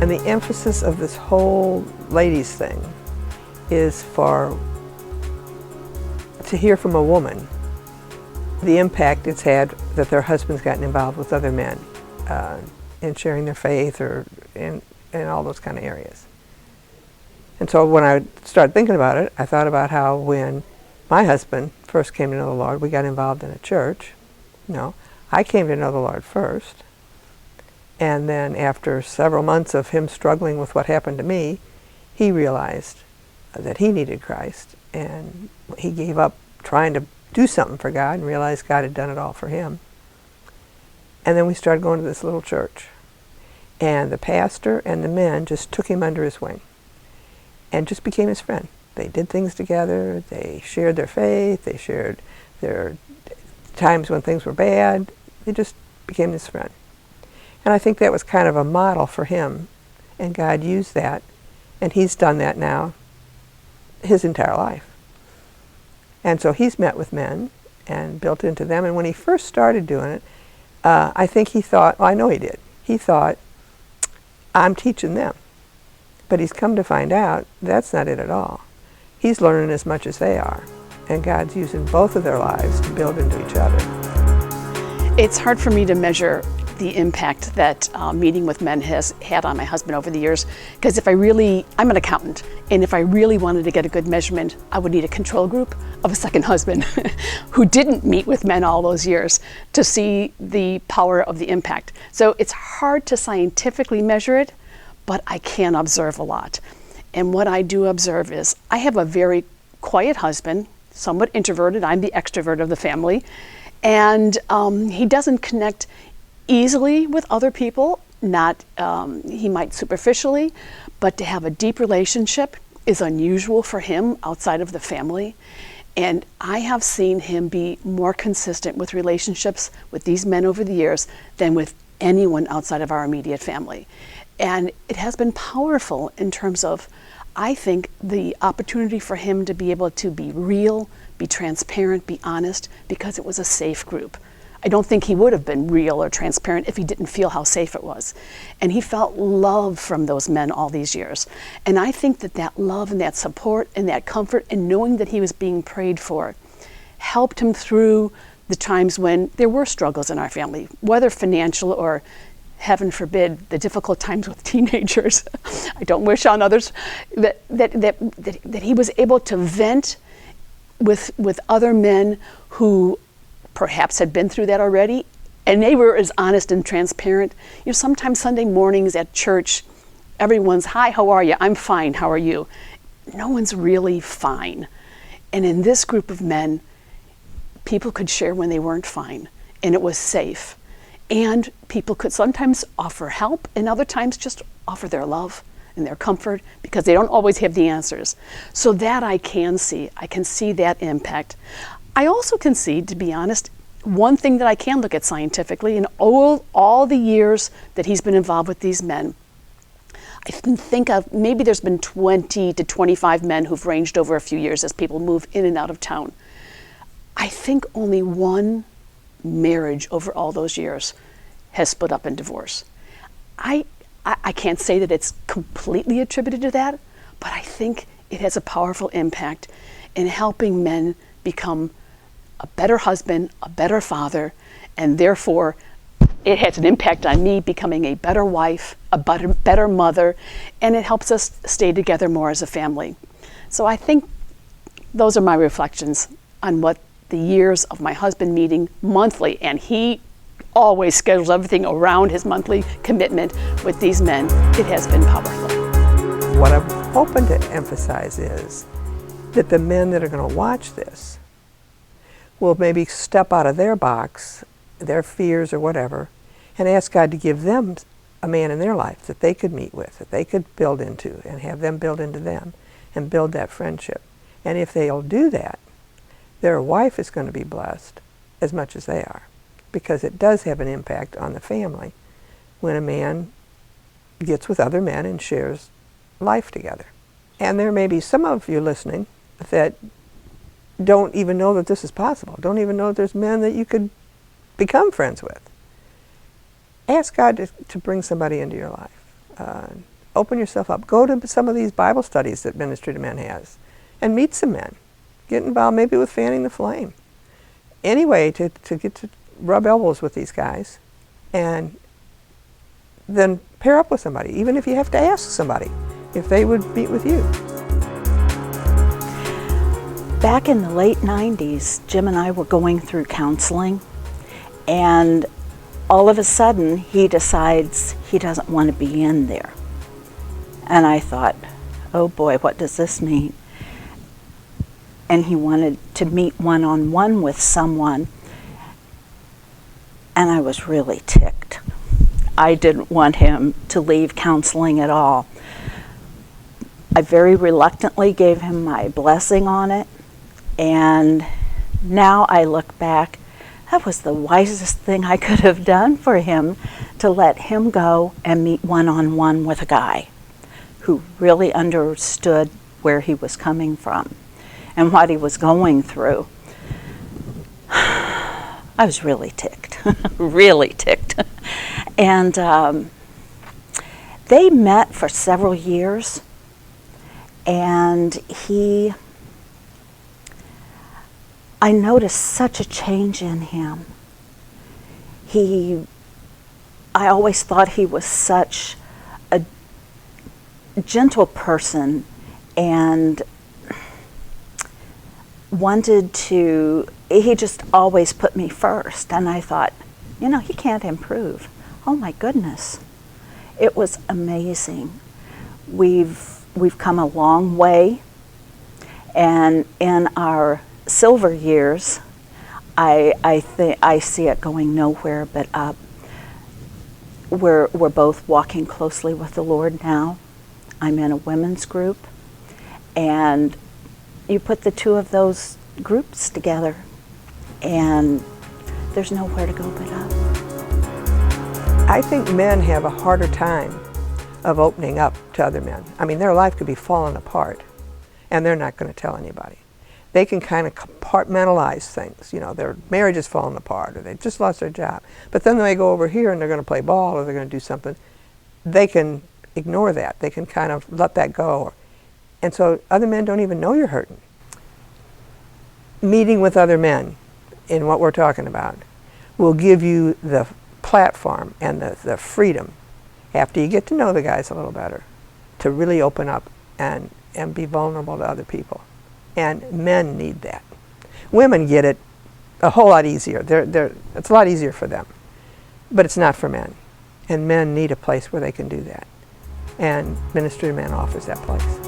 And the emphasis of this whole ladies thing is to hear from a woman the impact it's had that their husband's gotten involved with other men in sharing their faith or in all those kind of areas. And so when I started thinking about it, I thought about how when my husband first came to know the Lord, we got involved in a church. I came to know the Lord first. And then after several months of him struggling with what happened to me, he realized that he needed Christ. And he gave up trying to do something for God and realized God had done it all for him. And then we started going to this little church. And the pastor and the men just took him under his wing and just became his friend. They did things together. They shared their faith. They shared their times when things were bad. They just became his friend. And I think that was kind of a model for him. And God used that. And he's done that now his entire life. And so he's met with men and built into them. And when he first started doing it, I think he thought, well, I know he did. He thought, I'm teaching them. But he's come to find out that's not it at all. He's learning as much as they are. And God's using both of their lives to build into each other. It's hard for me to measure the impact that meeting with men has had on my husband over the years. Because I'm an accountant, and if I really wanted to get a good measurement, I would need a control group of a second husband who didn't meet with men all those years to see the power of the impact. So it's hard to scientifically measure it, but I can observe a lot. And what I do observe is I have a very quiet husband, somewhat introverted. I'm the extrovert of the family. And he doesn't connect easily with other people, he might superficially, but to have a deep relationship is unusual for him outside of the family. And I have seen him be more consistent with relationships with these men over the years than with anyone outside of our immediate family. And it has been powerful in terms of, I think, the opportunity for him to be able to be real, be transparent, be honest, because it was a safe group. I don't think he would have been real or transparent if he didn't feel how safe it was. And he felt love from those men all these years. And I think that love and that support and that comfort and knowing that he was being prayed for helped him through the times when there were struggles in our family, whether financial or, heaven forbid, the difficult times with teenagers. I don't wish on others. That he was able to vent with other men who perhaps had been through that already, and they were as honest and transparent. Sometimes Sunday mornings at church, everyone's, hi, how are you? I'm fine, how are you? No one's really fine. And in this group of men, people could share when they weren't fine, and it was safe. And people could sometimes offer help, and other times just offer their love and their comfort, because they don't always have the answers. So that I can see that impact. I also can see, to be honest, one thing that I can look at scientifically in all the years that he's been involved with these men, I can think of maybe there's been 20 to 25 men who've ranged over a few years as people move in and out of town. I think only one marriage over all those years has split up in divorce. I can't say that it's completely attributed to that, but I think it has a powerful impact in helping men become a better husband, a better father, and therefore it has an impact on me becoming a better wife, a better mother, and it helps us stay together more as a family. So I think those are my reflections on what the years of my husband meeting monthly, and he always schedules everything around his monthly commitment with these men. It has been powerful. What I'm hoping to emphasize is that the men that are going to watch this will maybe step out of their box, their fears or whatever, and ask God to give them a man in their life that they could meet with, that they could build into, and have them build into them, and build that friendship. And if they'll do that, their wife is going to be blessed as much as they are, because it does have an impact on the family when a man gets with other men and shares life together. And there may be some of you listening that don't even know that this is possible, don't even know that there's men that you could become friends with. Ask God to bring somebody into your life. open yourself up. Go to some of these Bible studies that Ministry to Men has and meet some men. Get involved maybe with Fanning the Flame. Anyway, to get to rub elbows with these guys and then pair up with somebody, even if you have to ask somebody if they would meet with you. Back in the late 90s, Jim and I were going through counseling, and all of a sudden he decides he doesn't want to be in there. And I thought, oh boy, what does this mean? And he wanted to meet one-on-one with someone, and I was really ticked. I didn't want him to leave counseling at all. I very reluctantly gave him my blessing on it, and now I look back, that was the wisest thing I could have done for him, to let him go and meet one-on-one with a guy who really understood where he was coming from and what he was going through. I was really ticked, really ticked. And they met for several years, and I noticed such a change in him. I always thought he was such a gentle person and he just always put me first. And I thought, he can't improve. Oh my goodness. It was amazing. We've come a long way, and in our silver years, I see it going nowhere but up. We're both walking closely with the Lord now. I'm in a women's group, and you put the two of those groups together, and there's nowhere to go but up. I think men have a harder time of opening up to other men. I mean, their life could be falling apart, and they're not going to tell anybody. They can kind of compartmentalize things. Their marriage is falling apart, or they just lost their job. But then they go over here and they're going to play ball, or they're going to do something. They can ignore that. They can kind of let that go. And so other men don't even know you're hurting. Meeting with other men in what we're talking about will give you the platform and the freedom, after you get to know the guys a little better, to really open up and be vulnerable to other people. And men need that. Women get it a whole lot easier. It's a lot easier for them, but it's not for men. And men need a place where they can do that. And Ministry to Men offers that place.